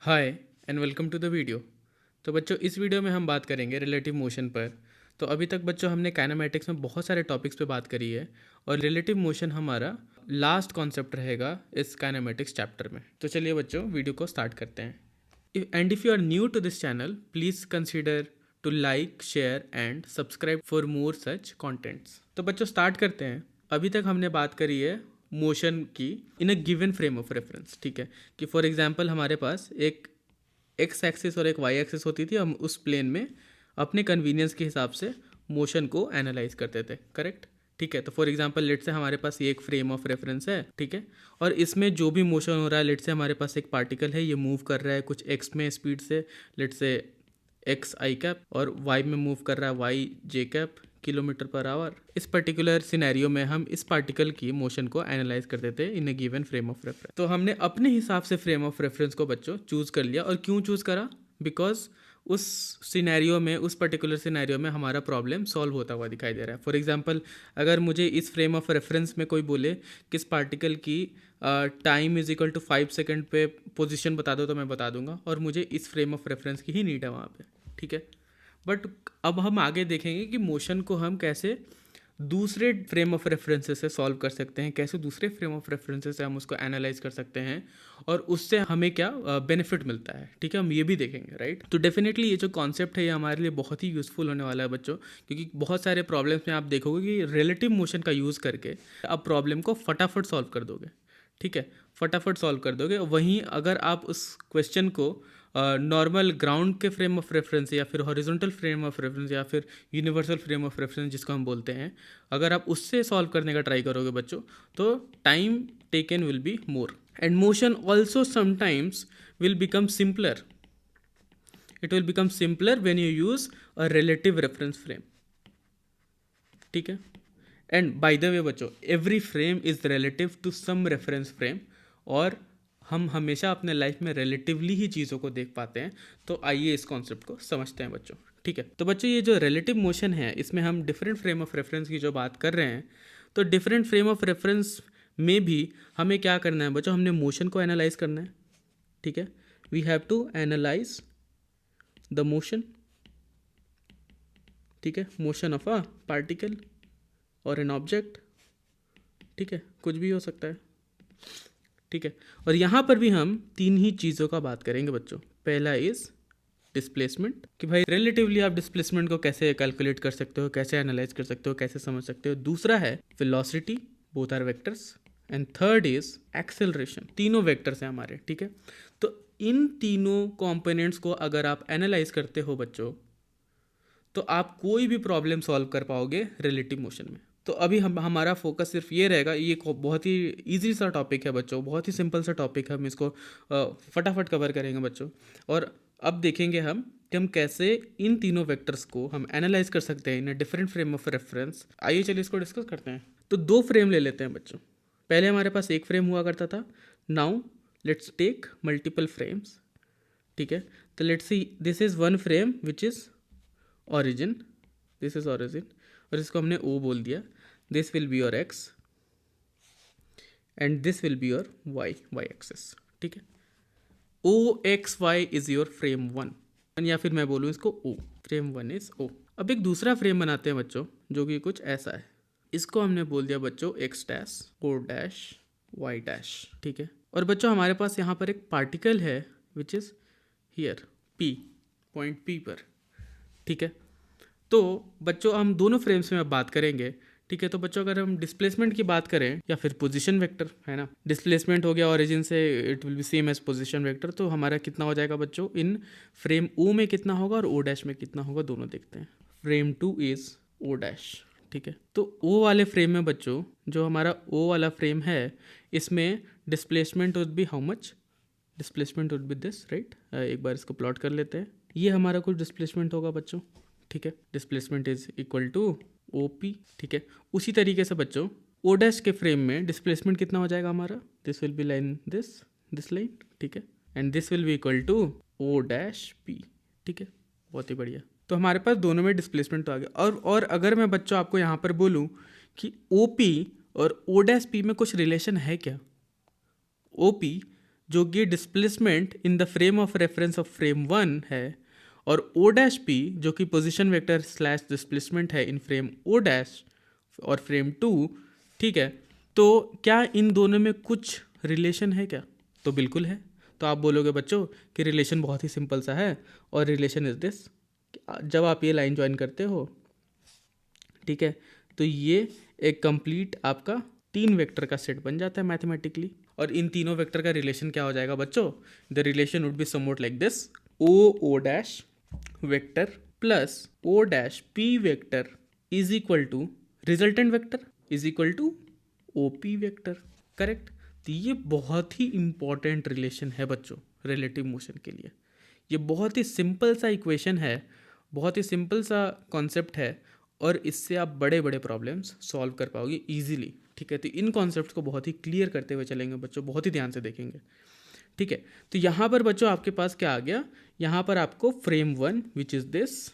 Hi and welcome to the video. तो बच्चों इस वीडियो में हम बात करेंगे रिलेटिव मोशन पर। तो अभी तक बच्चों हमने काइनेमैटिक्स में बहुत सारे टॉपिक्स पे बात करी है और रिलेटिव मोशन हमारा लास्ट कॉन्सेप्ट रहेगा इस काइनेमैटिक्स चैप्टर में। तो चलिए बच्चों वीडियो को स्टार्ट करते हैं। And if you are new to this channel please consider to like share and subscribe for more such contents. तो बच्चों स्टार्ट करते हैं। अभी तक हमने बात करी है मोशन की in a given frame of reference. ठीक है कि फॉर एग्जांपल हमारे पास एक एक्स एक्सिस और एक वाई एक्सिस होती थी। हम उस प्लेन में अपने कन्वीनियंस के हिसाब से मोशन को एनालाइज करते थे। करेक्ट। ठीक है। तो फॉर एग्जांपल लेट से हमारे पास ये एक फ्रेम ऑफ रेफरेंस है। ठीक है। और इसमें जो भी मोशन हो रहा है, लेट से हमारे पास एक पार्टिकल है, ये मूव कर रहा है कुछ एक्स में स्पीड से, लेट से एक्स आई कैप, और वाई में मूव कर रहा है वाई जे कैप किलोमीटर पर आवर। इस पर्टिकुलर सिनेरियो में हम इस पार्टिकल की मोशन को एनालाइज करते थे in a given frame of reference. तो हमने अपने हिसाब से फ्रेम ऑफ रेफरेंस को बच्चों चूज कर लिया। और क्यों चूज करा? बिकॉज उस सिनेरियो में, उस पर्टिकुलर सिनेरियो में हमारा प्रॉब्लम सॉल्व होता हुआ दिखाई दे रहा है। फॉर एग्जांपल अगर मुझे इस फ्रेम ऑफ रेफरेंस में कोई बोले कि इस पार्टिकल की time is equal to 5 second पे पोजीशन बता दो, तो मैं बता दूंगा। और मुझे इस फ्रेम ऑफ रेफरेंस की ही नीड है वहाँ पे। ठीक है। बट अब हम आगे देखेंगे कि मोशन को हम कैसे दूसरे फ्रेम ऑफ रेफरेंसेस से सॉल्व कर सकते हैं, कैसे दूसरे फ्रेम ऑफ रेफरेंसेस से हम उसको एनालाइज कर सकते हैं और उससे हमें क्या बेनिफिट मिलता है। ठीक है, हम ये भी देखेंगे। राइट। तो डेफिनेटली ये जो कॉन्सेप्ट है ये हमारे लिए बहुत ही यूज़फुल होने वाला है बच्चों, क्योंकि बहुत सारे प्रॉब्लम्स में आप देखोगे कि रिलेटिव मोशन का यूज़ करके आप प्रॉब्लम को फटाफट सॉल्व कर दोगे। ठीक है, फटाफट सॉल्व कर दोगे। वहीं अगर आप उस क्वेश्चन को नॉर्मल ग्राउंड के फ्रेम ऑफ रेफरेंस या फिर हॉरिजॉन्टल फ्रेम ऑफ रेफरेंस या फिर यूनिवर्सल फ्रेम ऑफ रेफरेंस जिसको हम बोलते हैं, अगर आप उससे सॉल्व करने का ट्राई करोगे बच्चों, तो time taken will be more and motion also sometimes will become simpler. It will become simpler when you use a relative reference frame. ठीक है। एंड बाय द वे बच्चों, every frame is relative to some reference frame, और हम हमेशा अपने life में relatively ही चीज़ों को देख पाते हैं। तो आइए इस कॉन्सेप्ट को समझते हैं बच्चों। ठीक है। तो बच्चों ये जो रिलेटिव मोशन है इसमें हम डिफरेंट फ्रेम ऑफ रेफरेंस की जो बात कर रहे हैं, तो डिफरेंट फ्रेम ऑफ रेफरेंस में भी हमें क्या करना है बच्चों? हमने मोशन को एनालाइज करना है। ठीक है। We have to analyse the motion. ठीक है, मोशन ऑफ अ पार्टिकल और एन ऑब्जेक्ट। ठीक है, कुछ भी हो सकता है। ठीक है। और यहाँ पर भी हम तीन ही चीज़ों का बात करेंगे बच्चों। पहला इज डिस्प्लेसमेंट, कि भाई रिलेटिवली आप डिस्प्लेसमेंट को कैसे कैलकुलेट कर सकते हो, कैसे एनालाइज कर सकते हो, कैसे समझ सकते हो। दूसरा है velocity, both are vectors. And third is acceleration, तीनों वेक्टर्स हैं हमारे। ठीक है। तो इन तीनों कंपोनेंट्स को अगर आप एनालाइज करते हो बच्चों, तो आप कोई भी प्रॉब्लम सॉल्व कर पाओगे रिलेटिव मोशन में। तो अभी हम हमारा फोकस सिर्फ ये रहेगा। ये बहुत ही इजी सा टॉपिक है बच्चों, बहुत ही सिंपल सा टॉपिक है। हम इसको फटाफट कवर करेंगे बच्चों। और अब देखेंगे हम कि हम कैसे इन तीनों वेक्टर्स को हम एनालाइज कर सकते हैं in different frame of reference. आइए चलिए इसको डिस्कस करते हैं। तो दो फ्रेम ले लेते हैं बच्चों। पहले हमारे पास एक फ्रेम हुआ करता था। Now let's take multiple frames. ठीक है। तो let's see, this is one frame which is origin, this is origin, और इसको हमने ओ बोल दिया। This will be your X and this will be your Y, Y axis. ठीक है। O X Y is your frame one, या फिर मैं बोलूँ इसको O, frame one is O. अब एक दूसरा फ्रेम बनाते हैं बच्चों जो कि कुछ ऐसा है। इसको हमने बोल दिया बच्चों X dash, O dash, Y dash. ठीक है। और बच्चों हमारे पास यहाँ पर एक पार्टिकल है which is here P, point P पर। ठीक है। तो बच्चों हम दोनों फ्रेम्स में अब बात करेंगे। ठीक है। तो बच्चों अगर हम डिस्प्लेसमेंट की बात करें या फिर पोजीशन वेक्टर, है ना, डिस्प्लेसमेंट हो गया ओरिजिन से, it will be same as position vector. तो हमारा कितना हो जाएगा बच्चों? इन फ्रेम ओ में कितना होगा और ओ डैश में कितना होगा, दोनों देखते हैं। Frame two is O dash. ठीक है। तो ओ वाले फ्रेम में बच्चों, जो हमारा ओ वाला फ्रेम है, इसमें displacement would be how much? Displacement would be this, right. एक बार इसको प्लॉट कर लेते हैं। ये हमारा कुछ डिस्प्लेसमेंट होगा बच्चों। ठीक है। Displacement is equal to O P. ठीक है। उसी तरीके से बच्चों ओ डैश के फ्रेम में डिस्प्लेसमेंट कितना हो जाएगा हमारा? This will be line this line. ठीक है। And this will be equal to O dash P. ठीक है। बहुत ही बढ़िया। तो हमारे पास दोनों में डिस्प्लेसमेंट तो आ गया। और अगर मैं बच्चों आपको यहाँ पर बोलूँ कि ओ पी और ओ डैश पी में कुछ रिलेशन है क्या? ओ पी जो कि displacement in the frame of reference of frame 1 है, और ओ डैश पी जो कि पोजीशन वेक्टर स्लैश डिस्प्लेसमेंट है इन फ्रेम ओ डैश और फ्रेम 2, ठीक है। तो क्या इन दोनों में कुछ रिलेशन है क्या? तो बिल्कुल है। तो आप बोलोगे बच्चों कि रिलेशन बहुत ही सिंपल सा है, और रिलेशन इज दिस, जब आप ये लाइन ज्वाइन करते हो, ठीक है, तो ये एक कंप्लीट आपका 3 वेक्टर का सेट बन जाता है मैथमेटिकली। और इन तीनों वेक्टर का रिलेशन क्या हो जाएगा बच्चों? The relation would be somewhat like this, O dash vector plus O dash P vector is equal to resultant vector is equal to O P vector, correct. तो ये बहुत ही इंपॉर्टेंट रिलेशन है बच्चों रिलेटिव मोशन के लिए। ये बहुत ही simple सा इक्वेशन है, बहुत ही सिंपल सा कॉन्सेप्ट है, और इससे आप बड़े बड़े प्रॉब्लम्स सॉल्व कर पाओगे इजीली, ठीक है। तो इन कॉन्सेप्ट्स को बहुत ही क्लियर करते हुए चलेंगे बच्चों, बहुत ही ध्यान से देखेंगे, ठीक है। तो यहाँ पर बच्चों आपके पास क्या आ गया? यहाँ पर आपको frame 1 which is this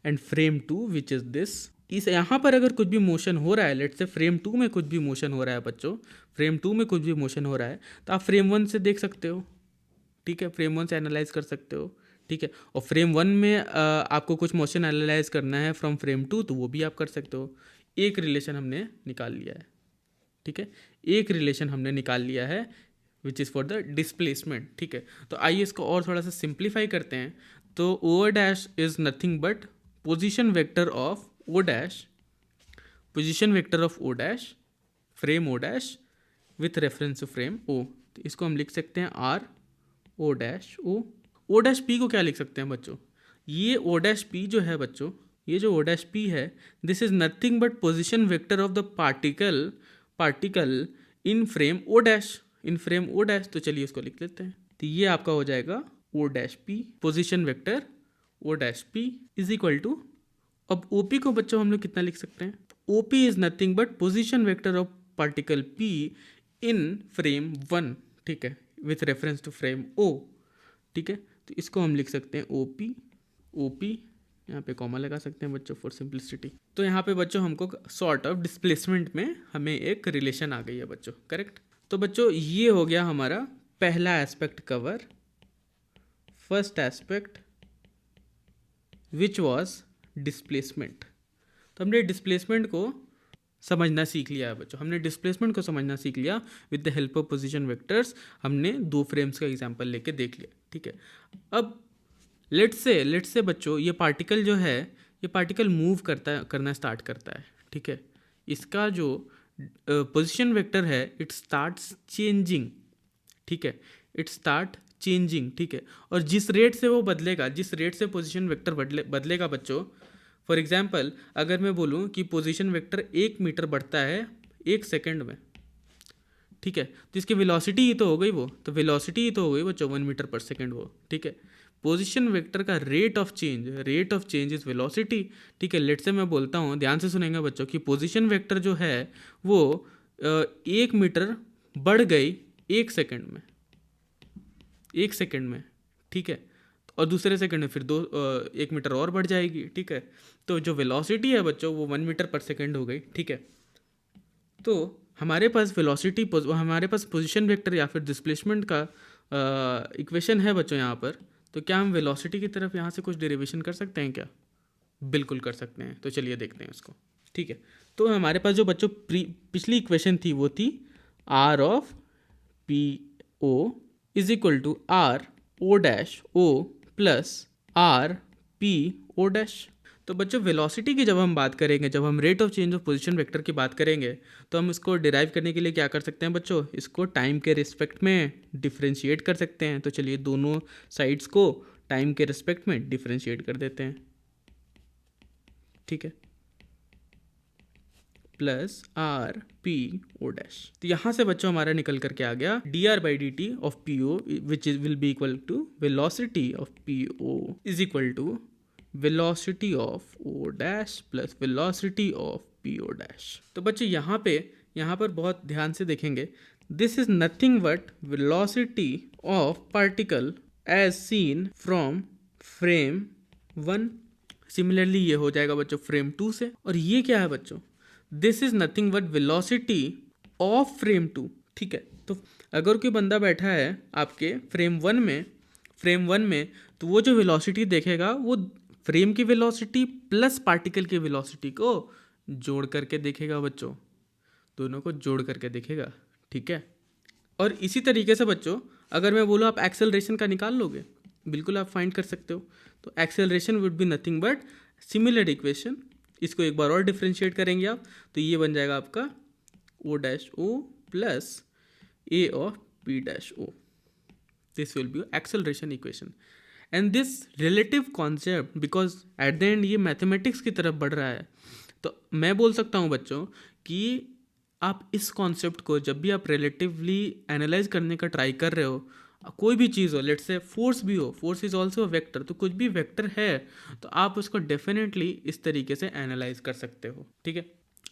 and frame 2 which is this, इस यहाँ पर अगर कुछ भी मोशन हो रहा है, लेट्स से फ्रेम 2 में कुछ भी मोशन हो रहा है बच्चों, फ्रेम 2 में कुछ भी मोशन हो रहा है, तो आप फ्रेम 1 से देख सकते हो, ठीक है, फ्रेम 1 से एनालाइज कर सकते हो, ठीक है। और फ्रेम 1 में आपको कुछ मोशन एनालाइज करना है फ्रॉम फ्रेम 2, तो वो भी आप कर सकते हो। एक रिलेशन हमने निकाल लिया है, ठीक है, एक रिलेशन हमने निकाल लिया है which is for the displacement, ठीक है। तो आइए इसको और थोड़ा सा सिंप्लीफाई करते हैं। तो O dash is nothing but position vector of O dash, position vector of O dash frame O dash with reference to frame O. तो इसको हम लिख सकते हैं R O dash O. O dash P को क्या लिख सकते हैं बच्चों? ये ओ डैश पी जो है बच्चों, ये जो ओ डैश पी है, this is nothing but position vector of the particle in frame O dash, in frame O dash. तो चलिए इसको लिख लेते हैं। तो ये आपका हो जाएगा O dash P position vector O dash P is equal to, अब ओ पी को बच्चों हम लोग कितना लिख सकते हैं? O P is nothing but position vector of particle P in frame 1, ठीक है, with reference to frame O, ठीक है। तो इसको हम लिख सकते हैं ओ पी, यहाँ पे कॉमा लगा सकते हैं बच्चों फॉर सिंप्लिसिटी। तो यहाँ पे बच्चों हमको सॉर्ट ऑफ डिस्प्लेसमेंट में हमें एक रिलेशन आ गई है बच्चों, करेक्ट। तो बच्चों ये हो गया हमारा पहला aspect cover, first aspect which was displacement. तो हमने डिस्प्लेसमेंट को समझना सीख लिया है बच्चों, हमने डिस्प्लेसमेंट को समझना सीख लिया with the help of position vectors. हमने 2 फ्रेम्स का एग्जांपल लेके देख लिया, ठीक है। अब लेट्स से बच्चों ये पार्टिकल जो है, ये पार्टिकल मूव करना स्टार्ट करता है, ठीक है। इसका जो पोजीशन वेक्टर है इट स्टार्ट्स चेंजिंग, ठीक है, इट स्टार्ट चेंजिंग, ठीक है। और जिस रेट से वो बदलेगा, जिस रेट से पोजीशन वेक्टर बदलेगा बच्चों, फॉर एग्जाम्पल अगर मैं बोलूँ कि पोजीशन वेक्टर 1 मीटर बढ़ता है 1 सेकेंड में, ठीक है, तो इसकी वेलोसिटी ही तो हो गई वो, तो वेलोसिटी ही तो हो गई वो 1 मीटर पर सेकेंड वो, ठीक है। पोजीशन वेक्टर का rate of change is velocity, ठीक है। लेट से मैं बोलता हूँ, ध्यान से सुनेंगे बच्चों, कि पोजीशन वेक्टर जो है वो 1 मीटर बढ़ गई 1 सेकेंड में, 1 सेकेंड में, ठीक है। और दूसरे सेकंड में फिर 1 मीटर और बढ़ जाएगी, ठीक है। तो जो वेलोसिटी है बच्चों वो 1 मीटर पर सेकंड हो गई, ठीक है। तो हमारे पास हमारे पास पोजीशन वेक्टर या फिर डिस्प्लेसमेंट का इक्वेशन है बच्चों यहाँ पर। तो क्या हम वेलोसिटी की तरफ यहाँ से कुछ डेरिवेशन कर सकते हैं क्या? बिल्कुल कर सकते हैं। तो चलिए देखते हैं उसको, ठीक है। तो हमारे पास जो बच्चों पिछली इक्वेशन थी वो थी R of P O is equal to R O dash O plus R P O dash. तो बच्चों वेलोसिटी की जब हम बात करेंगे, जब हम rate of change of position vector की बात करेंगे, तो हम इसको डिराइव करने के लिए क्या कर सकते हैं बच्चों? इसको टाइम के रिस्पेक्ट में डिफ्रेंशिएट कर सकते हैं। तो चलिए दोनों साइड्स को टाइम के रिस्पेक्ट में डिफ्रेंशिएट कर देते हैं, ठीक है, plus R P O dash. तो यहाँ से बच्चों हमारा निकल करके आ गया dr by dt of P O which is will be equal to velocity of P O is equal to velocity of O dash plus velocity of P O dash. तो बच्चों यहाँ पर बहुत ध्यान से देखेंगे, this is nothing but velocity of particle as seen from frame 1। Similarly ये हो जाएगा बच्चों फ्रेम 2 से। और ये क्या है बच्चों? This is nothing but velocity of frame 2, ठीक है। तो अगर कोई बंदा बैठा है आपके फ्रेम वन में तो वो जो वेलोसिटी देखेगा वो फ्रेम की वेलोसिटी प्लस पार्टिकल की वेलोसिटी को जोड़ करके देखेगा बच्चों, दोनों को जोड़ करके देखेगा, ठीक है। और इसी तरीके से बच्चों अगर मैं बोलूँ आप एक्सेलरेशन का निकाल लोगे, बिल्कुल आप फाइंड कर सकते हो। तो acceleration would be nothing but similar equation, इसको एक बार और डिफ्रेंशिएट करेंगे आप तो ये बन जाएगा आपका O dash O plus A of P dash O. This will be acceleration equation and this relative concept because at the end ये मैथमेटिक्स की तरफ बढ़ रहा है। तो मैं बोल सकता हूँ बच्चों कि आप इस कॉन्सेप्ट को जब भी आप रिलेटिवली एनालाइज करने का ट्राई कर रहे हो, कोई भी चीज़ हो, लेट्स से फोर्स भी हो, force is also a vector, तो कुछ भी वेक्टर है तो आप उसको डेफिनेटली इस तरीके से एनालाइज कर सकते हो, ठीक है।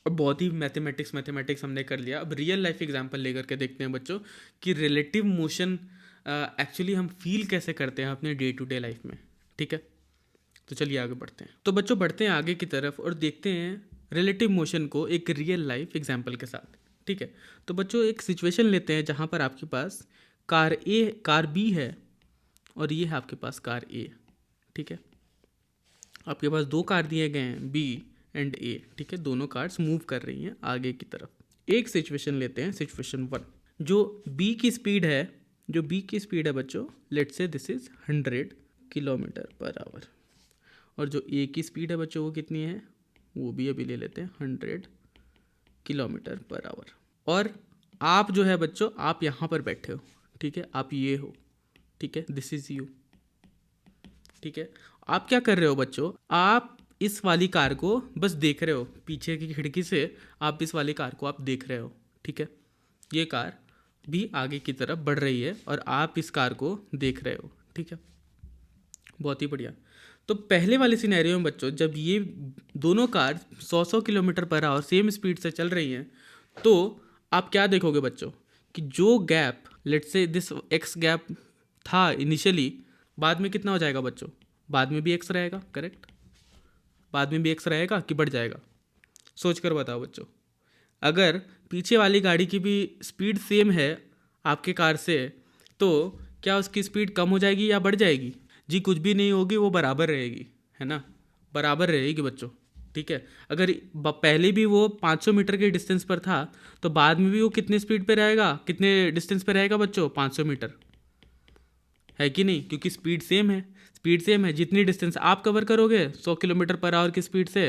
और बहुत ही मैथमेटिक्स हमने कर लिया, अब रियल लाइफ एग्जांपल लेकर के देखते हैं बच्चों कि रिलेटिव मोशन एक्चुअली हम फील कैसे करते हैं अपने डे टू डे लाइफ में, ठीक है। तो चलिए आगे बढ़ते हैं। तो बच्चों बढ़ते हैं आगे की तरफ और देखते हैं रिलेटिव मोशन को एक रियल लाइफ एग्जांपल के साथ, ठीक है। तो बच्चों एक सिचुएशन लेते हैं जहाँ पर आपके पास कार बी है और ये है आपके पास कार ए, ठीक है। आपके पास दो कार दिए गए हैं बी एंड ए, ठीक है। दोनों कार्स मूव कर रही हैं आगे की तरफ। एक सिचुएशन लेते हैं, सिचुएशन 1, जो बी की स्पीड है बच्चों, let's say this is 100 kilometre per hour, और जो ए की स्पीड है बच्चों वो कितनी है, वो भी अभी ले लेते हैं 100 किलोमीटर पर आवर। और आप जो है बच्चों आप यहाँ पर बैठे हो, ठीक है, आप ये हो, ठीक है, दिस इज यू, ठीक है। आप क्या कर रहे हो बच्चों, आप इस वाली कार को बस देख रहे हो, पीछे की खिड़की से आप इस वाली कार को आप देख रहे हो, ठीक है। ये कार भी आगे की तरफ बढ़ रही है और आप इस कार को देख रहे हो, ठीक है, बहुत ही बढ़िया। तो पहले वाले सिनेरियो में बच्चों जब ये दोनों car 100 kilometre per hour same speed से चल रही हैं तो आप क्या देखोगे बच्चों कि जो gap let's say this x gap था इनिशियली, बाद में कितना हो जाएगा बच्चों, बाद में भी एक्स रहेगा, करेक्ट, बाद में भी एक्स रहेगा कि बढ़ जाएगा, सोच कर बताओ बच्चों। अगर पीछे वाली गाड़ी की भी स्पीड सेम है आपके कार से तो क्या उसकी स्पीड कम हो जाएगी या बढ़ जाएगी, जी कुछ भी नहीं होगी, वो बराबर रहेगी, है ना, बराबर रहेगी बच्चों, ठीक है। अगर पहले भी वो 500 मीटर के डिस्टेंस पर था तो बाद में भी वो कितने स्पीड पे रहेगा, कितने डिस्टेंस पे रहेगा बच्चों, 500 मीटर, है कि नहीं, क्योंकि स्पीड सेम है, जितनी डिस्टेंस आप कवर करोगे 100 किलोमीटर पर आवर की स्पीड से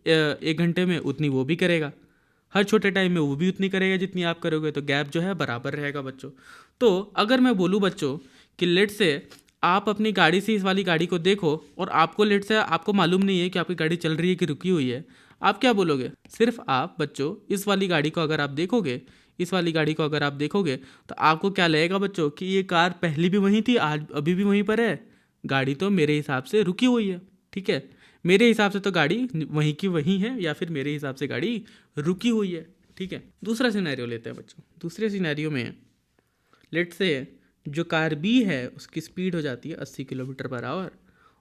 1 घंटे में, उतनी वो भी करेगा, हर छोटे टाइम में वो भी उतनी करेगा जितनी आप करोगे, तो गैप जो है बराबर रहेगा बच्चों। तो अगर मैं बोलूँ बच्चों कि लेट से आप अपनी गाड़ी से इस वाली गाड़ी को देखो और आपको लेट से आपको मालूम नहीं है कि आपकी गाड़ी चल रही है कि रुकी हुई है, आप क्या बोलोगे, सिर्फ आप बच्चों इस वाली गाड़ी को अगर आप देखोगे तो आपको क्या लगेगा बच्चों कि ये कार पहले भी वहीं थी, आज अभी भी वहीं पर है, गाड़ी तो मेरे हिसाब से रुकी हुई है, ठीक है, मेरे हिसाब से तो गाड़ी वहीं की वहीं है या फिर मेरे हिसाब से गाड़ी रुकी हुई है, ठीक है। दूसरा सिनेरियो लेते हैं बच्चों, दूसरे सिनेरियो में लेट से जो कार बी है उसकी स्पीड हो जाती है 80 किलोमीटर पर आवर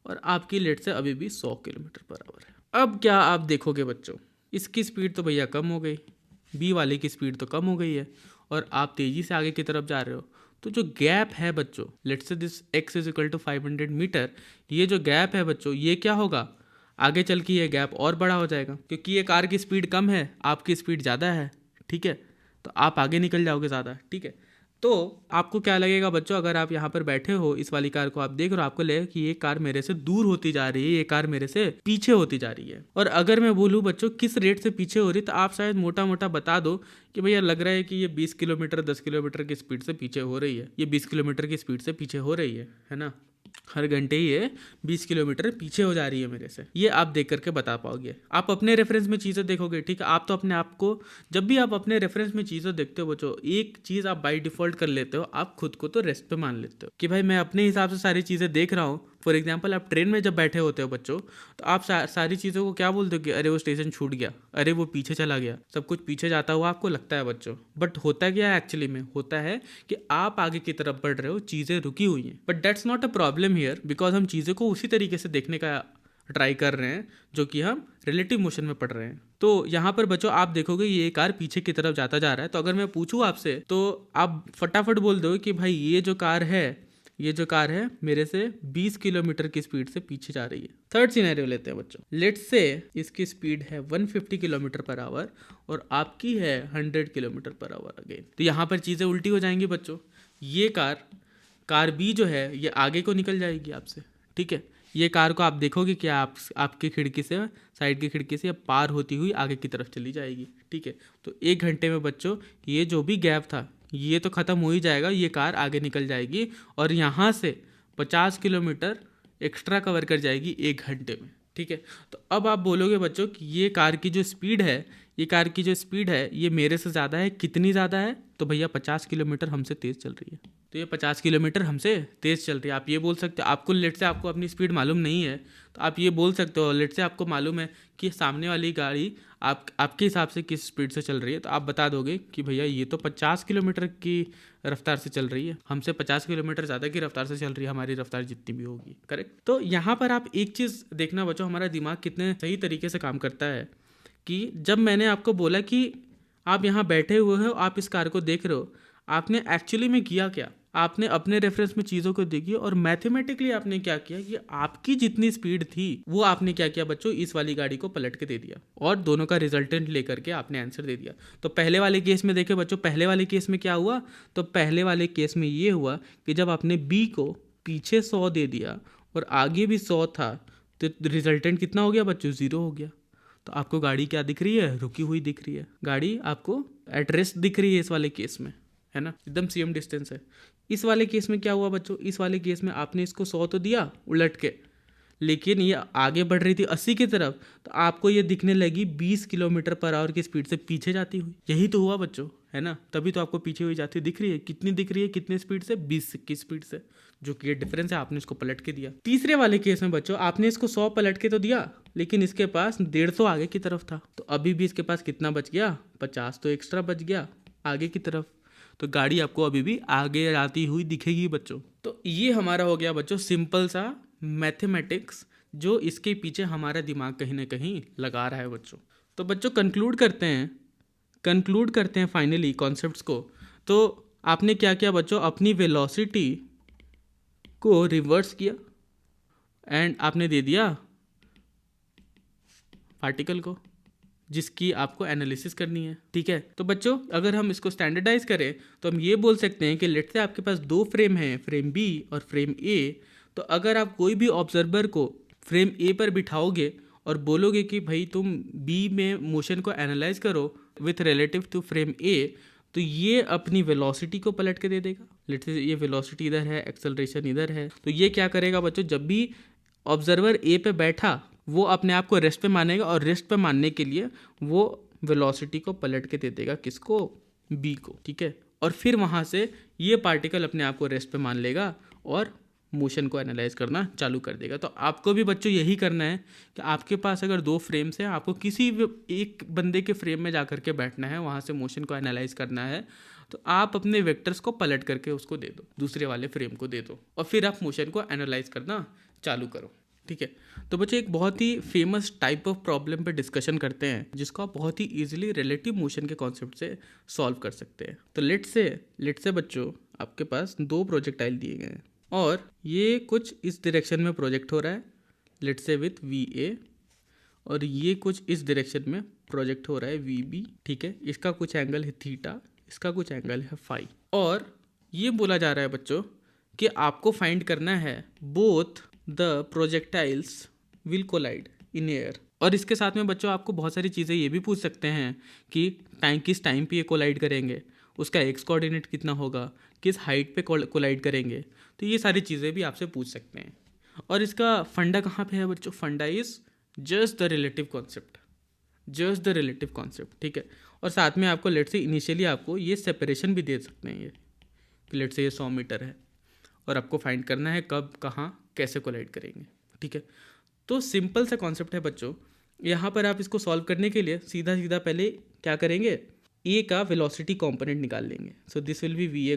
और आपकी लेट से अभी भी 100 किलोमीटर पर आवर है। अब क्या आप देखोगे बच्चों, इसकी स्पीड तो भैया कम हो गई, बी वाले की स्पीड तो कम हो गई है और आप तेज़ी से आगे की तरफ जा रहे हो, तो जो गैप है बच्चों let's say this x is equal to 500 metre, ये जो गैप है बच्चों ये क्या होगा, आगे चल के ये गैप और बड़ा हो जाएगा, क्योंकि ये कार की स्पीड कम है, आपकी स्पीड ज़्यादा है, ठीक है, तो आप आगे निकल जाओगे ज़्यादा, ठीक है। तो आपको क्या लगेगा बच्चों, अगर आप यहाँ पर बैठे हो इस वाली कार को आप देख रहे हो, आपको लगेगा कि ये कार मेरे से दूर होती जा रही है, ये कार मेरे से पीछे होती जा रही है। और अगर मैं बोलूँ बच्चों किस रेट से पीछे हो रही, तो आप शायद मोटा मोटा बता दो कि भैया लग रहा है कि ये 20 किलोमीटर 10 किलोमीटर की स्पीड से पीछे हो रही है, ये 20 किलोमीटर की स्पीड से पीछे हो रही है ना, हर घंटे ये 20 किलोमीटर पीछे हो जा रही है मेरे से, ये आप देख करके बता पाओगे। आप अपने रेफरेंस में चीज़ें देखोगे, ठीक है, आप तो अपने आप को जब भी आप अपने रेफरेंस में चीज़ें देखते हो बच्चों, एक चीज़ आप बाय डिफ़ॉल्ट कर लेते हो, आप खुद को तो रेस्ट पे मान लेते हो कि भाई मैं अपने हिसाब से सारी चीज़ें देख रहा हूँ। फॉर एग्जाम्पल आप ट्रेन में जब बैठे होते हो बच्चों तो आप सारी चीज़ों को क्या बोलते हो कि अरे वो स्टेशन छूट गया, अरे वो पीछे चला गया, सब कुछ पीछे जाता हुआ आपको लगता है बच्चों, बट होता क्या है एक्चुअली में, होता है कि आप आगे की तरफ बढ़ रहे हो, चीज़ें रुकी हुई हैं, but that's not a problem here because हम चीज़ों को उसी तरीके से देखने का ट्राई कर रहे हैं, जो कि हम रिलेटिव मोशन में पढ़ रहे हैं। तो यहाँ पर बच्चों आप देखोगे ये कार पीछे की तरफ जाता जा रहा है। तो अगर मैं पूछूं आपसे तो आप फटाफट बोल दो कि भाई ये जो कार है मेरे से 20 किलोमीटर की स्पीड से पीछे जा रही है। थर्ड सिनेरियो लेते हैं बच्चों। लेट्स से इसकी स्पीड है 150 किलोमीटर पर आवर और आपकी है 100 किलोमीटर पर आवर अगेन। तो यहाँ पर चीज़ें उल्टी हो जाएंगी बच्चों। ये कार बी जो है ये आगे को निकल जाएगी आपसे, ठीक है। ये कार को आप देखोगे कि आपकी खिड़की से, साइड की खिड़की से पार होती हुई आगे की तरफ चली जाएगी, ठीक है। तो 1 घंटे में बच्चों ये जो भी गैप था ये तो ख़त्म हो ही जाएगा, ये कार आगे निकल जाएगी और यहाँ से 50 किलोमीटर एक्स्ट्रा कवर कर जाएगी 1 घंटे में, ठीक है। तो अब आप बोलोगे बच्चों कि ये कार की जो स्पीड है ये मेरे से ज़्यादा है। कितनी ज़्यादा है? तो भैया 50 किलोमीटर हमसे तेज़ चल रही है। तो ये 50 किलोमीटर हमसे तेज़ चल रही है। आप ये बोल सकते हो, आपको लेट से आपको अपनी स्पीड मालूम नहीं है तो आप ये बोल सकते हो, लेट से आपको मालूम है कि सामने वाली गाड़ी आपके हिसाब से किस स्पीड से चल रही है, तो आप बता दोगे कि भैया ये तो 50 किलोमीटर की रफ्तार से चल रही है, हमसे 50 किलोमीटर ज़्यादा की रफ्तार से चल रही है, हमारी रफ्तार जितनी भी होगी, करेक्ट। तो यहाँ पर आप एक चीज़ देखना बच्चों, हमारा दिमाग कितने सही तरीके से काम करता है कि जब मैंने आपको बोला कि आप यहाँ बैठे हुए हो, आप इस कार को देख रहे हो, आपने एक्चुअली में किया क्या? आपने अपने रेफरेंस में चीज़ों को देखी और मैथमेटिकली आपने क्या किया कि आपकी जितनी स्पीड थी वो आपने क्या किया बच्चों, इस वाली गाड़ी को पलट के दे दिया और दोनों का रिजल्टेंट लेकर के आपने आंसर दे दिया। तो पहले वाले केस में देखे बच्चों, पहले वाले केस में क्या हुआ? तो पहले वाले केस में ये हुआ कि जब आपने बी को पीछे 100 दे दिया और आगे भी 100 था तो रिजल्टेंट कितना हो गया बच्चों? 0 हो गया। तो आपको गाड़ी क्या दिख रही है? रुकी हुई दिख रही है। गाड़ी आपको एट रेस्ट दिख रही है इस वाले केस में, है ना, एकदम सेम डिस्टेंस है। इस वाले केस में क्या हुआ बच्चों? इस वाले केस में आपने इसको 100 तो दिया उलट के, लेकिन ये आगे बढ़ रही थी 80 की तरफ, तो आपको ये दिखने लगी 20 किलोमीटर पर आवर की स्पीड से पीछे जाती हुई। यही तो हुआ बच्चों, है ना, तभी तो आपको पीछे हुई जाती हुई दिख रही है। कितनी दिख रही है? कितने स्पीड से? 20 की स्पीड से, जो कि ये डिफरेंस है, आपने इसको पलट के दिया। तीसरे वाले केस में बच्चों आपने इसको 100 पलट के तो दिया, लेकिन इसके पास 150 आगे की तरफ था, तो अभी भी इसके पास कितना बच गया? 50 तो एक्स्ट्रा बच गया आगे की तरफ। तो गाड़ी आपको अभी भी आगे आती हुई दिखेगी बच्चों। तो ये हमारा हो गया बच्चों सिंपल सा मैथमेटिक्स, जो इसके पीछे हमारा दिमाग कहीं ना कहीं लगा रहा है बच्चों। तो बच्चों कंक्लूड करते हैं फाइनली कॉन्सेप्ट्स को। तो आपने क्या किया बच्चों? अपनी वेलोसिटी को रिवर्स किया एंड आपने दे दिया पार्टिकल को, जिसकी आपको एनालिसिस करनी है, ठीक है। तो बच्चों अगर हम इसको स्टैंडर्डाइज करें तो हम ये बोल सकते हैं कि लेट्स से आपके पास 2 फ्रेम हैं, फ्रेम बी और फ्रेम ए। तो अगर आप कोई भी ऑब्जर्वर को फ्रेम ए पर बिठाओगे और बोलोगे कि भाई तुम बी में मोशन को एनालाइज करो विथ रिलेटिव टू फ्रेम ए, तो ये अपनी वेलोसिटी को पलट के दे देगा। लेट्स से ये वेलोसिटी इधर है, एक्सेलरेशन इधर है, तो ये क्या करेगा बच्चों? जब भी ऑब्जर्वर ए पे बैठा वो अपने आप को रेस्ट पे मानेगा और रेस्ट पे मानने के लिए वो वेलोसिटी को पलट के दे देगा, किसको? बी को, ठीक है। और फिर वहाँ से ये पार्टिकल अपने आप को रेस्ट पे मान लेगा और मोशन को एनालाइज करना चालू कर देगा। तो आपको भी बच्चों यही करना है कि आपके पास अगर 2 फ्रेम्स हैं, आपको किसी एक बंदे के फ्रेम में जा कर के बैठना है, वहाँ से मोशन को एनालाइज करना है, तो आप अपने वेक्टर्स को पलट करके उसको दे दो, दूसरे वाले फ्रेम को दे दो और फिर आप मोशन को एनालाइज करना चालू करो, ठीक है। तो बच्चों एक बहुत ही फेमस टाइप ऑफ प्रॉब्लम पे डिस्कशन करते हैं जिसको आप बहुत ही इजीली रिलेटिव मोशन के कॉन्सेप्ट से सॉल्व कर सकते हैं। तो लेट्स से बच्चों आपके पास 2 प्रोजेक्टाइल दिए गए हैं और ये कुछ इस डायरेक्शन में प्रोजेक्ट हो रहा है, let's say with V A, और ये कुछ इस डायरेक्शन में प्रोजेक्ट हो रहा है वी बी, ठीक है। इसका कुछ एंगल है थीटा, इसका कुछ एंगल है फाई, और ये बोला जा रहा है बच्चों कि आपको फाइंड करना है both the projectiles will collide in air. और इसके साथ में बच्चों आपको बहुत सारी चीज़ें ये भी पूछ सकते हैं कि किस टाइम पे ये कोलाइड करेंगे, उसका एक्स कोऑर्डिनेट कितना होगा, किस हाइट पे कोलाइड करेंगे, तो ये सारी चीज़ें भी आपसे पूछ सकते हैं। और इसका फंडा कहाँ पे है बच्चों? फंडा is just the relative concept, ठीक है। और साथ में आपको लेट से इनिशियली आपको ये सेपरेशन भी दे सकते हैं, ये कि लेट से ये 100 मीटर है और आपको फाइंड करना है कब, कहाँ, कैसे कोलाइड करेंगे, ठीक है। तो सिंपल सा कॉन्सेप्ट है बच्चों। यहाँ पर आप इसको सॉल्व करने के लिए सीधा पहले क्या करेंगे? ए का वेलोसिटी कंपोनेंट निकाल लेंगे। सो this will be we A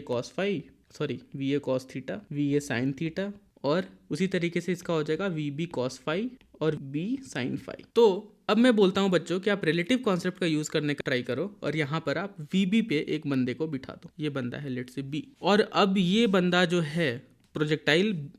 cos theta, V A sine theta, और उसी तरीके से इसका हो जाएगा वी बी कॉस फाई और बी साइन फाई। तो अब मैं बोलता हूँ बच्चों कि आप रिलेटिव कॉन्सेप्ट का यूज करने का ट्राई करो और यहाँ पर आप वी बी पे एक बंदे को बिठा दो। ये बंदा है लेट से बी, और अब ये बंदा जो है प्रोजेक्टाइल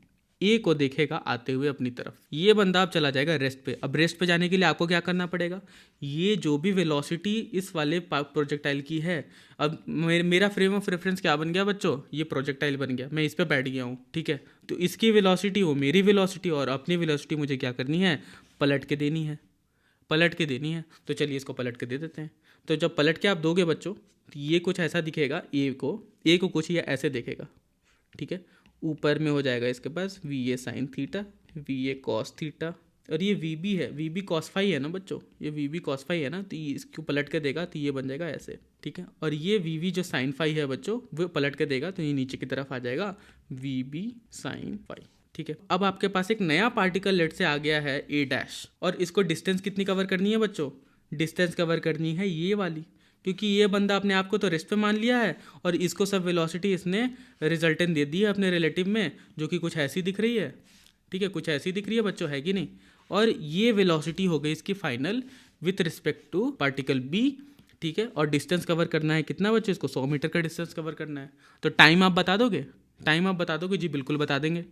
ए को देखेगा आते हुए अपनी तरफ। ये बंदा अब चला जाएगा रेस्ट पे। अब रेस्ट पे जाने के लिए आपको क्या करना पड़ेगा, ये जो भी वेलोसिटी इस वाले प्रोजेक्टाइल की है, अब मेरा फ्रेम ऑफ रेफरेंस क्या बन गया बच्चों, ये प्रोजेक्टाइल बन गया, मैं इस पे बैठ गया हूँ, ठीक है। तो इसकी वेलोसिटी वो मेरी वेलोसिटी और अपनी वेलोसिटी मुझे क्या करनी है, पलट के देनी है, पलट के देनी है। तो चलिए इसको पलट के दे देते हैं। तो जब पलट के आप दोगे बच्चों तो ये कुछ ऐसा दिखेगा, ए को कुछ ये ऐसे दिखेगा, ठीक है। ऊपर में हो जाएगा इसके पास V A sine theta, V A cos theta, और ये वी बी है, वी बी कॉस फाई है ना बच्चों, ये वी बी कॉस फाई है ना, तो ये इसको पलट के देगा तो ये बन जाएगा ऐसे, ठीक है। और ये वी वी जो साइन फाई है बच्चों वो पलट के देगा तो ये नीचे की तरफ आ जाएगा वी बी साइन फाई, ठीक है। अब आपके पास एक नया पार्टिकल लेट से आ गया है ए डैश, और इसको डिस्टेंस कितनी कवर करनी है बच्चों, डिस्टेंस कवर करनी है ये वाली, क्योंकि ये बंदा अपने आप को तो रेस्ट पे मान लिया है और इसको सब वेलोसिटी इसने रिजल्टेंट दे दी है अपने रिलेटिव में, जो कि कुछ ऐसी दिख रही है, ठीक है, कुछ ऐसी दिख रही है बच्चों, है कि नहीं। और ये वेलोसिटी हो गई इसकी final with respect to particle B, ठीक है। और डिस्टेंस कवर करना है कितना बच्चों, इसको 100 मीटर का डिस्टेंस कवर करना है। तो टाइम आप बता दोगे, टाइम आप बता दोगे, जी बिल्कुल बता देंगे।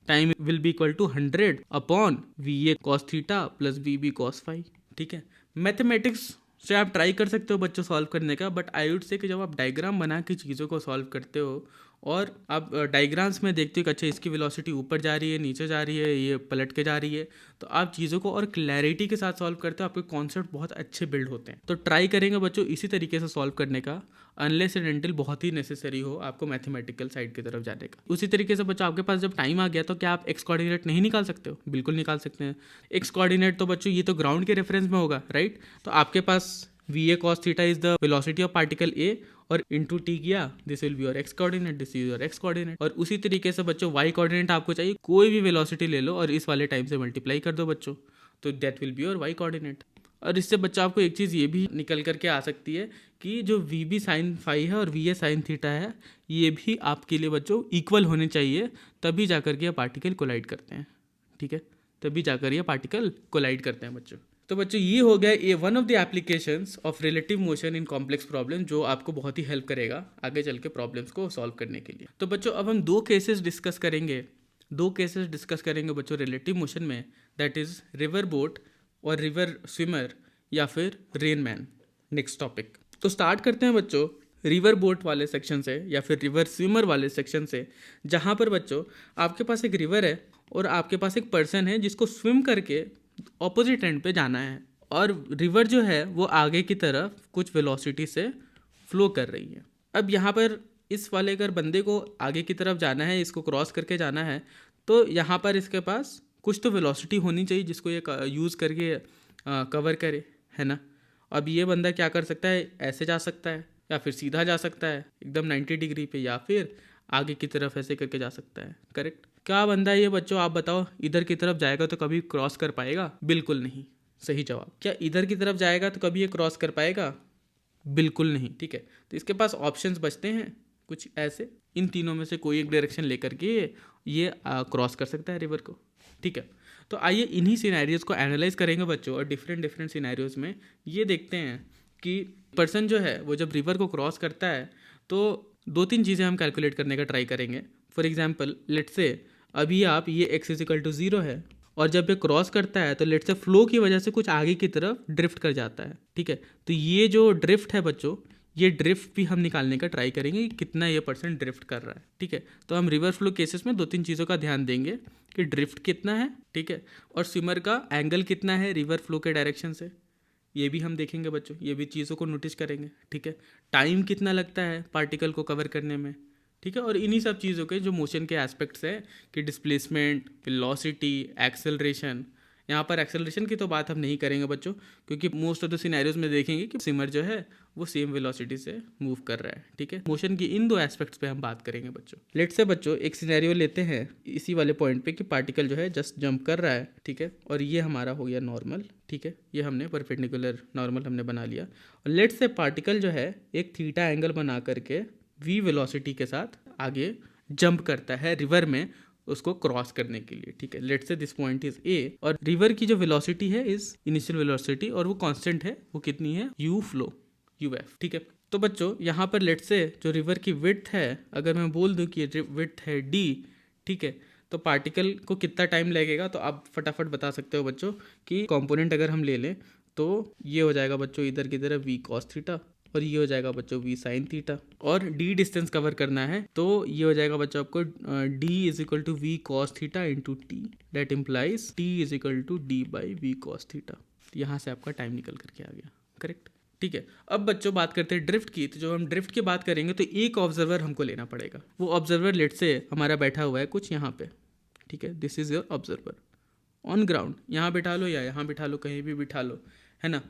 Time will be equal to 100 upon V A cos theta plus V B cos phi, ठीक है। मैथमेटिक्स से आप ट्राई कर सकते हो बच्चों सॉल्व करने का, बट आई वुड से कि जब आप डायग्राम बना के चीज़ों को सॉल्व करते हो और आप डायग्राम्स में देखते हो कि अच्छा इसकी वेलोसिटी ऊपर जा रही है, नीचे जा रही है, ये पलट के जा रही है, तो आप चीज़ों को और क्लैरिटी के साथ सॉल्व करते हो, आपके कॉन्सेप्ट बहुत अच्छे बिल्ड होते हैं। तो ट्राई करेंगे बच्चों इसी तरीके से सॉल्व करने का, अनलेस एंड अनटिल बहुत ही नेसेसरी हो आपको मैथमेटिकल साइड की तरफ जाने का। उसी तरीके से बच्चों आपके पास जब टाइम आ गया तो क्या आप एक्स कोऑर्डिनेट नहीं निकाल सकते हो, बिल्कुल निकाल सकते हैं। एक्स कोऑर्डिनेट तो बच्चों ये तो ग्राउंड के रेफरेंस में होगा, राइट। तो आपके पास V A cos theta is the velocity of particle A और इंटू टी किया, this will be your X coordinate, this is your X coordinate. और उसी तरीके से बच्चों वाई कोऑर्डिनेट आपको चाहिए, कोई भी वेलोसिटी ले लो और इस वाले टाइम से मल्टीप्लाई कर दो बच्चों, तो that will be your Y coordinate. और इससे बच्चा आपको एक चीज़ ये भी निकल करके आ सकती है कि जो वी बी साइन फाई है और वी ए साइन थीटा है, ये भी आपके लिए बच्चों इक्वल होने चाहिए, तभी जाकर के ये पार्टिकल कोलाइड करते हैं, ठीक है, तभी जाकर ये पार्टिकल कोलाइड करते हैं बच्चों। तो बच्चों ये हो गया ये one of the applications of relative motion in complex problem, जो आपको बहुत ही हेल्प करेगा आगे चल के प्रॉब्लम्स को सॉल्व करने के लिए। तो बच्चों अब हम दो केसेस डिस्कस करेंगे बच्चों रिलेटिव मोशन में, दैट इज रिवर बोट और रिवर स्विमर या फिर रेन मैन। नेक्स्ट टॉपिक, तो स्टार्ट करते हैं बच्चों रिवर बोट वाले सेक्शन से या फिर रिवर स्विमर वाले सेक्शन से, जहाँ पर बच्चों आपके पास एक रिवर है और आपके पास एक पर्सन है जिसको स्विम करके ऑपोजिट एंड पे जाना है, और रिवर जो है वो आगे की तरफ कुछ वेलोसिटी से फ्लो कर रही है। अब यहाँ पर इस वाले अगर बंदे को आगे की तरफ जाना है, इसको क्रॉस करके जाना है, तो यहाँ पर इसके पास कुछ तो वेलोसिटी होनी चाहिए जिसको ये यूज़ करके कवर करे, है ना। अब ये बंदा क्या कर सकता है, ऐसे जा सकता है या फिर सीधा जा सकता है एकदम 90 डिग्री पे, या फिर आगे की तरफ ऐसे करके जा सकता है, करेक्ट। क्या बंदा है ये बच्चों, आप बताओ, इधर की तरफ जाएगा तो कभी क्रॉस कर पाएगा, बिल्कुल नहीं, सही जवाब। क्या इधर की तरफ जाएगा तो कभी ये क्रॉस कर पाएगा, बिल्कुल नहीं, ठीक है। तो इसके पास ऑप्शंस बचते हैं कुछ ऐसे, इन तीनों में से कोई एक डायरेक्शन लेकर के ये क्रॉस कर सकता है रिवर को, ठीक है। तो आइए इन्हीं सिनेरियोज को एनालाइज करेंगे बच्चों, और डिफरेंट सिनेरियोज में ये देखते हैं कि पर्सन जो है वो जब रिवर को क्रॉस करता है तो दो तीन चीज़ें हम कैलकुलेट करने का ट्राई करेंगे। फॉर एग्जाम्पल लेट से अभी आप ये x इजिकल टू 0 है, और जब ये क्रॉस करता है तो लेट से फ्लो की वजह से कुछ आगे की तरफ ड्रिफ्ट कर जाता है, ठीक है। तो ये जो ड्रिफ्ट है बच्चों, ये ड्रिफ्ट भी हम निकालने का ट्राई करेंगे कि कितना ये % ड्रिफ्ट कर रहा है, ठीक है। तो हम रिवर फ्लो केसेस में दो तीन चीज़ों का ध्यान देंगे कि ड्रिफ्ट कितना है, ठीक है, और स्विमर का एंगल कितना है रिवर फ्लो के डायरेक्शन से, ये भी हम देखेंगे बच्चों, ये भी चीज़ों को नोटिस करेंगे, ठीक है। टाइम कितना लगता है पार्टिकल को कवर करने में, ठीक है। और इन्हीं सब चीज़ों के जो मोशन के एस्पेक्ट्स हैं कि डिस्प्लेसमेंट, वेलोसिटी, एक्सेलरेशन, यहाँ पर एक्सेलरेशन की तो बात हम नहीं करेंगे बच्चों, क्योंकि मोस्ट ऑफ द सिनेरियोज में देखेंगे कि स्विमर जो है वो सेम वेलोसिटी से मूव कर रहा है, ठीक है। मोशन की इन दो एस्पेक्ट्स पे हम बात करेंगे बच्चों। लेट से बच्चों एक सिनेरियो लेते हैं इसी वाले पॉइंट पे कि पार्टिकल जो है जस्ट जंप कर रहा है, ठीक है, और ये हमारा हो गया नॉर्मल, ठीक है, ये हमने परपेंडिकुलर नॉर्मल हमने बना लिया। और लेट से पार्टिकल जो है एक थीटा एंगल बना करके v वेलोसिटी के साथ आगे जंप करता है रिवर में उसको क्रॉस करने के लिए, ठीक है। Let's say this point is a और रिवर की जो वेलोसिटी है इज इनिशियल वेलोसिटी और वो कांस्टेंट है, वो कितनी है, यू फ्लो, यूएफ, ठीक है। तो बच्चों यहाँ पर लेट्स से जो रिवर की विड्थ है, अगर मैं बोल दूँ कि विड्थ है डी, ठीक है, तो पार्टिकल को कितना टाइम लगेगा, तो आप फटाफट बता सकते हो बच्चों कि कंपोनेंट अगर हम ले लें तो ये हो जाएगा बच्चों इधर की तरफ वी कॉस थीटा और ये हो जाएगा बच्चों वी साइन थीटा, और डी डिस्टेंस कवर करना है तो ये हो जाएगा बच्चों आपको D is equal to V cos theta into T, that implies T is equal to D by V cos theta. यहाँ से आपका टाइम निकल करके आ गया, करेक्ट, ठीक है। अब बच्चों बात करते हैं ड्रिफ्ट की। तो जब हम ड्रिफ्ट की बात करेंगे तो एक ऑब्जर्वर हमको लेना पड़ेगा। वो ऑब्जर्वर लेट से हमारा बैठा हुआ है कुछ यहाँ पे, ठीक है, this is your observer on ground, यहाँ बिठा लो या यहाँ बिठा लो, कहीं भी बिठा लो, है ना।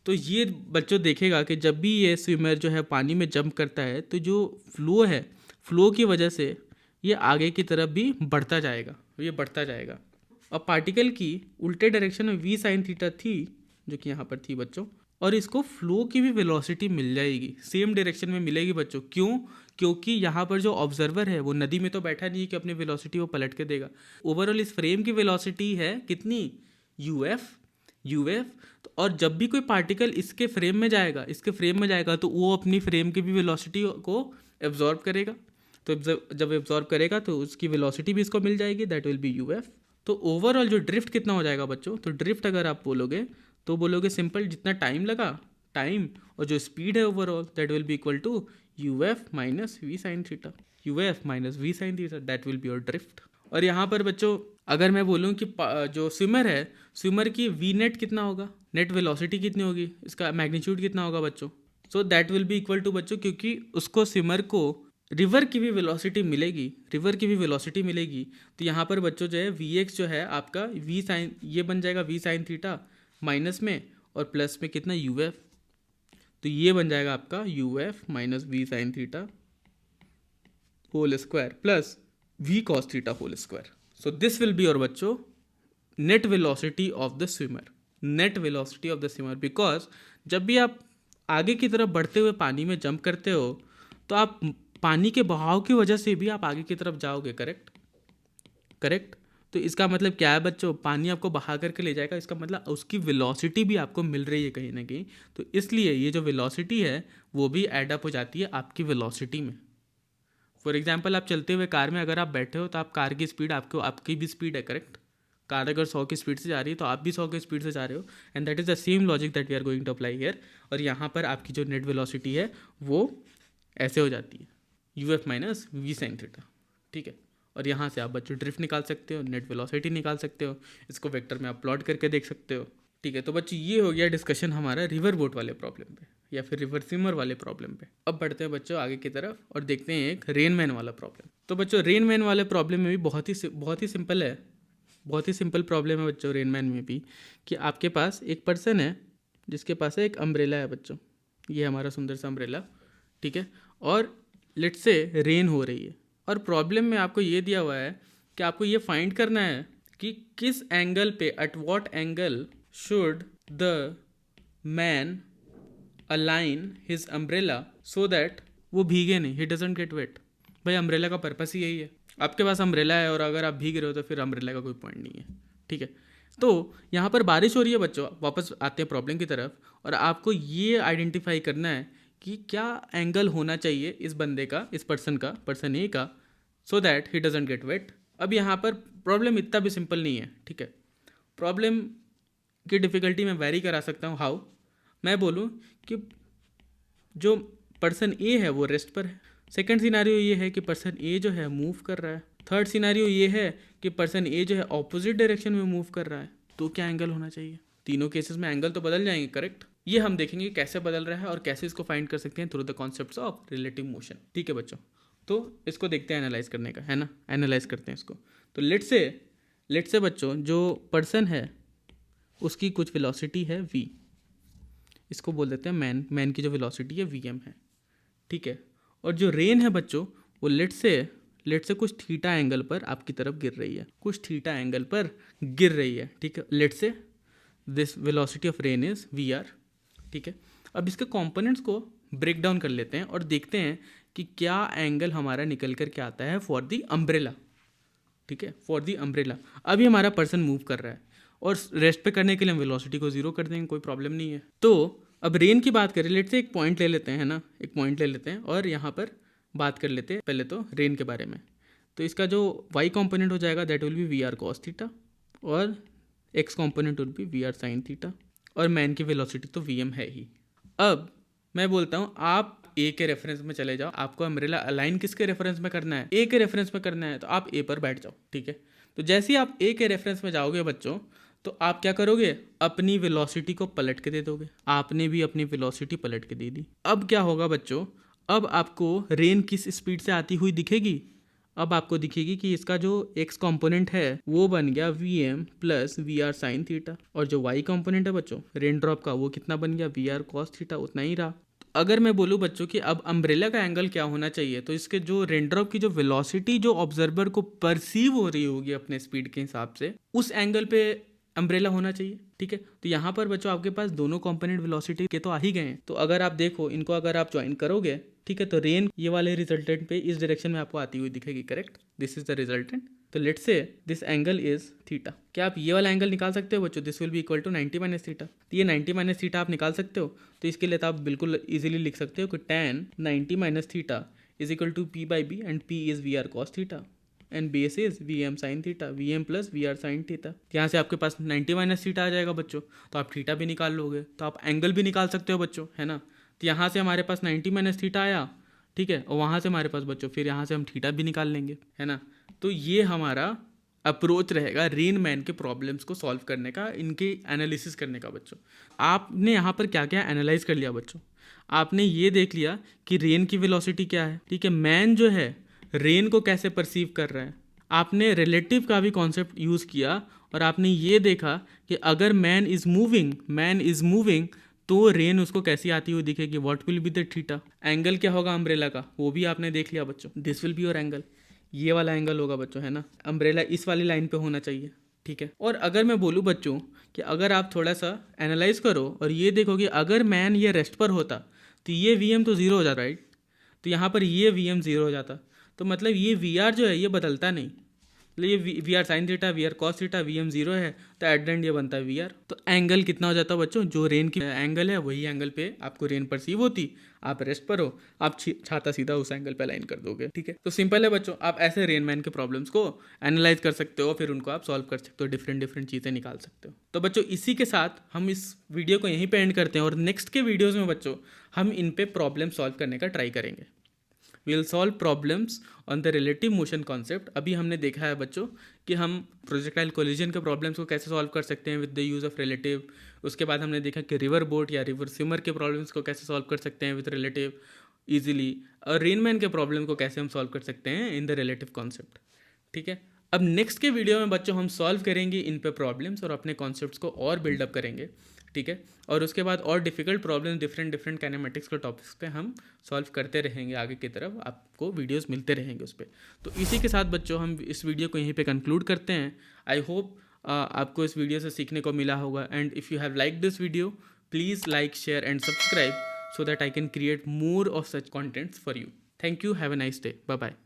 तो ये बच्चों देखेगा कि जब भी ये स्विमर जो है पानी में जंप करता है तो जो फ्लो है, फ्लो की वजह से ये आगे की तरफ भी बढ़ता जाएगा, ये बढ़ता जाएगा। अब पार्टिकल की उल्टे डायरेक्शन में वी साइन थीटा थी जो कि यहाँ पर थी बच्चों, और इसको फ्लो की भी वेलोसिटी मिल जाएगी, सेम डायरेक्शन में मिलेगी बच्चों। क्यों? क्योंकि यहाँ पर जो ऑब्जर्वर है वो नदी में तो बैठा नहीं है कि अपनी वेलोसिटी वो पलट के देगा। ओवरऑल इस फ्रेम की वेलोसिटी है कितनी, यूएफ, तो और जब भी कोई पार्टिकल इसके फ्रेम में जाएगा तो वो अपनी फ्रेम की भी वेलोसिटी को एब्जॉर्ब करेगा। तो जब एब्जॉर्ब करेगा तो उसकी वेलोसिटी भी इसको मिल जाएगी, दैट विल बी यूएफ। तो ओवरऑल जो ड्रिफ्ट कितना हो जाएगा बच्चों, तो ड्रिफ्ट अगर आप बोलोगे तो बोलोगे सिंपल, जितना टाइम लगा, टाइम और जो स्पीड है overall, that will be equal to UF minus V sine theta, UF minus V sine theta, that will be your drift. और यहाँ पर बच्चों अगर मैं बोलूँ कि जो स्विमर है, स्विमर की वी नेट कितना होगा, नेट वेलोसिटी कितनी होगी, इसका मैग्नीट्यूड कितना होगा बच्चों, so that will be equal to बच्चों, क्योंकि उसको स्विमर को रिवर की भी वेलोसिटी मिलेगी, तो यहाँ पर बच्चों जो है वी एक्स जो है आपका वी साइन, ये बन जाएगा वी साइन थीटा माइनस में और प्लस में कितना यू एफ, तो ये बन जाएगा आपका U F minus V sine theta whole square plus V cos theta whole square. So this will be your बच्चों net velocity of the swimmer, because जब भी आप आगे की तरफ बढ़ते हुए पानी में जंप करते हो तो आप पानी के बहाव की वजह से भी आप आगे की तरफ जाओगे, करेक्ट। तो इसका मतलब क्या है बच्चों, पानी आपको बहा करके ले जाएगा, इसका मतलब उसकी वेलोसिटी भी आपको मिल रही है कहीं ना कहीं। तो इसलिए ये जो वेलोसिटी है वो भी ऐड अप हो जाती है आपकी वेलोसिटी में। फॉर एग्जाम्पल आप चलते हुए कार में अगर आप बैठे हो तो आप कार की स्पीड आपकी भी स्पीड है, करेक्ट। कार अगर 100 की स्पीड से जा रही है तो आप भी 100 की स्पीड से जा रहे हो, and that is the same logic that we are going to apply here. और यहाँ पर आपकी जो नेट वेलोसिटी है वो ऐसे हो जाती है, U F minus V sine theta, ठीक है। और यहाँ से आप बच्चों ड्रिफ्ट निकाल सकते हो, नेट वेलोसिटी निकाल सकते हो, इसको वेक्टर में आप प्लॉट करके देख सकते हो, ठीक है। तो बच्चों ये हो गया डिस्कशन हमारा रिवर बोट वाले प्रॉब्लम पे या फिर रिवर स्विमर वाले प्रॉब्लम पे। अब बढ़ते हैं बच्चों आगे की तरफ और देखते हैं एक रेनमैन वाला प्रॉब्लम। तो बच्चों रेनमैन वाले प्रॉब्लम में भी बहुत ही सिंपल है, बहुत ही सिंपल प्रॉब्लम है बच्चों रेनमैन में भी, कि आपके पास एक पर्सन है जिसके पास एक अम्ब्रेला है बच्चों, ये हमारा सुंदर सा अम्ब्रेला, ठीक है। और लेट्स से रेन हो रही है और प्रॉब्लम में आपको ये दिया हुआ है कि आपको ये फाइंड करना है कि किस एंगल पे, at what angle should the man align his umbrella so that वो भीगे नहीं, ही डजंट गेट वेट। भाई अम्ब्रेला का पर्पस ही यही है, आपके पास अम्ब्रेला है और अगर आप भीग रहे हो तो फिर अम्ब्रेला का कोई पॉइंट नहीं है, ठीक है। तो यहाँ पर बारिश हो रही है बच्चों, वापस आते हैं प्रॉब्लम की तरफ, और आपको ये आइडेंटिफाई करना है कि क्या एंगल होना चाहिए इस बंदे का, इस पर्सन ए का, so that he doesn't get wet. अब यहाँ पर प्रॉब्लम इतना भी सिंपल नहीं है, ठीक है। प्रॉब्लम की डिफ़िकल्टी मैं वेरी करा सकता हूँ। हाउ? मैं बोलूँ कि जो पर्सन ए है वो रेस्ट पर है, सेकंड सिनारियो ये है कि पर्सन ए जो है मूव कर रहा है, थर्ड सिनारियो ये है कि पर्सन ए जो है ऑपोजिट डायरेक्शन में मूव कर रहा है, तो क्या एंगल होना चाहिए? तीनों केसेस में एंगल तो बदल जाएंगे, करेक्ट। ये हम देखेंगे कैसे बदल रहा है और कैसे इसको फाइंड कर सकते हैं through the concepts of relative motion, ठीक है बच्चों। तो इसको देखते हैं एनालाइज करने का, है ना, एनालाइज करते हैं इसको। तो लेट्स से बच्चों जो पर्सन है उसकी कुछ वेलोसिटी है v, इसको बोल देते हैं मैन की जो वेलोसिटी है vm है, ठीक है। और जो रेन है बच्चों वो लेट्स से कुछ थीटा एंगल पर आपकी तरफ गिर रही है, ठीक है। Let's say this velocity of rain is vr, ठीक है। अब इसके कंपोनेंट्स को ब्रेक डाउन कर लेते हैं और देखते हैं कि क्या एंगल हमारा निकल कर के आता है फॉर द अम्ब्रेला। ठीक है, फॉर दी अम्ब्रेला। अभी हमारा पर्सन मूव कर रहा है और रेस्ट पे करने के लिए हम वेलोसिटी को जीरो कर देंगे, कोई प्रॉब्लम नहीं है। तो अब रेन की बात करें, लेट से एक पॉइंट ले लेते हैं, है ना, एक पॉइंट ले लेते हैं और यहाँ पर बात कर लेते हैं पहले तो रेन के बारे में। तो इसका जो वाई कॉम्पोनेंट हो जाएगा that will be V R cos theta और X component will be V R sine theta और मैन की वेलोसिटी तो वी एम है ही। अब मैं बोलता हूँ आप ए के रेफरेंस में चले जाओ, आपको अम्ब्रेला अलाइन किसके रेफरेंस में करना है, ए के रेफरेंस में करना है, तो आप ए पर बैठ जाओ, ठीक है। तो जैसे ही आप ए के रेफरेंस में जाओगे बच्चों, तो आप क्या करोगे, अपनी वेलोसिटी को पलट के दे दोगे। आपने भी अपनी वेलोसिटी पलट के दे दी। अब क्या होगा बच्चों, अब आपको रेन किस स्पीड से आती हुई दिखेगी, अब आपको दिखेगी कि इसका जो एक्स कंपोनेंट है वो बन गया V M plus V R sine theta और जो वाई कंपोनेंट है बच्चों रेन ड्रॉप का वो कितना बन गया वी आर कॉस थीटा, उतना ही रहा। अगर मैं बोलूँ बच्चों कि अब अम्ब्रेला का एंगल क्या होना चाहिए, तो इसके जो रेन ड्रॉप की जो वेलोसिटी जो ऑब्जर्वर को परसीव हो रही होगी अपने स्पीड के हिसाब से, उस एंगल पे अम्ब्रेला होना चाहिए, ठीक है। तो यहाँ पर बच्चों आपके पास दोनों कंपोनेंट वेलोसिटी के तो आ ही गए हैं। तो अगर आप देखो इनको अगर आप ज्वाइन करोगे, ठीक है, तो रेन ये वाले रिजल्टेंट पे इस डायरेक्शन में आपको आती हुई दिखेगी, correct, this is the resultant. तो let's say this angle is theta. क्या आप ये वाला एंगल निकाल सकते हो बच्चों, this will be equal to 90 minus theta. तो ये 90 माइनस थीटा आप निकाल सकते हो। तो इसके लिए तो आप बिल्कुल इजीली लिख सकते हो कि tan 90 minus theta is equal to P by B and P is V R cos theta and base is V M sine theta, V M plus V R sine theta. यहाँ से आपके पास 90 minus theta आ जाएगा बच्चों, तो आप theta भी निकाल लोगे, तो आप एंगल भी निकाल सकते हो बच्चों, है ना। तो यहाँ से हमारे पास 90 माइनस थीटा आया, ठीक है, और वहाँ से हमारे पास बच्चों फिर यहाँ से हम थीटा भी निकाल लेंगे, है ना। तो ये हमारा अप्रोच रहेगा रेन मैन के प्रॉब्लम्स को सॉल्व करने का, इनके एनालिसिस करने का बच्चों। आपने यहाँ पर क्या क्या एनालाइज कर लिया बच्चों, आपने ये देख लिया कि रेन की वेलोसिटी क्या है, ठीक है, मैन जो है रेन को कैसे परसीव कर रहा है, आपने रिलेटिव का भी कॉन्सेप्ट यूज़ किया और आपने ये देखा कि अगर मैन इज़ मूविंग तो रेन उसको कैसी आती हुई दिखेगी, what will be the theta. Angle क्या होगा अम्ब्रेला का वो भी आपने देख लिया बच्चों, this will be your angle, ये वाला एंगल होगा बच्चों, है ना। अम्ब्रेला इस वाली लाइन पे होना चाहिए, ठीक है। और अगर मैं बोलूँ बच्चों कि अगर आप थोड़ा सा एनालाइज करो और ये देखो कि अगर मैन ये रेस्ट पर होता तो ये वी एम तो ज़ीरो हो जाता, राइट। तो यहाँ पर ये वी एम ज़ीरो हो जाता, तो मतलब ये वी आर जो है ये बदलता नहीं, मतलब ये V R sine theta V R cos theta V M zero है, तो एट द एंड ये बनता है वी आर। तो एंगल कितना हो जाता है बच्चों, जो रेन की एंगल है वही एंगल पे आपको रेन परसीव होती, आप रेस्ट पर हो, आप छाता सीधा उस एंगल पे अलाइन कर दोगे, ठीक है। तो सिंपल है बच्चों, आप ऐसे रेन मैन के प्रॉब्लम्स को एनालाइज कर सकते हो, फिर उनको आप सॉल्व कर सकते हो, डिफरेंट चीज़ें निकाल सकते हो। तो बच्चों इसी के साथ हम इस वीडियो को यहीं पे एंड करते हैं और नेक्स्ट के वीडियोज़ में बच्चों हम इन पे प्रॉब्लम सॉल्व करने का ट्राई करेंगे। Will solve problems on the relative motion concept. अभी हमने देखा है बच्चों कि हम प्रोजेक्टाइल कोलिजन के प्रॉब्लम्स को कैसे सॉल्व कर सकते हैं with the use of relative. उसके बाद हमने देखा कि रिवर बोट या रिवर स्विमर के प्रॉब्लम्स को कैसे सॉल्व कर सकते हैं विद रिलेटिव ईजिली, और रेनमैन के प्रॉब्लम को कैसे हम सॉल्व कर सकते हैं इन द रिलेटिव कॉन्सेप्ट, ठीक है। अब नेक्स्ट के वीडियो में बच्चों हम सॉल्व करेंगे इन पे प्रॉब्लम्स और अपने कॉन्सेप्ट्स को और बिल्डअप करेंगे, ठीक है। और उसके बाद और डिफिकल्ट प्रॉब्लम डिफरेंट काइनेमेटिक्स के टॉपिक्स पे हम सॉल्व करते रहेंगे आगे की तरफ, आपको वीडियोस मिलते रहेंगे उस पर। तो इसी के साथ बच्चों हम इस वीडियो को यहीं पे कंक्लूड करते हैं। आई होप आपको इस वीडियो से सीखने को मिला होगा, and if you have like this video please like share and subscribe so that I can create more of such contents for you. Thank you. Have a nice day. Bye bye.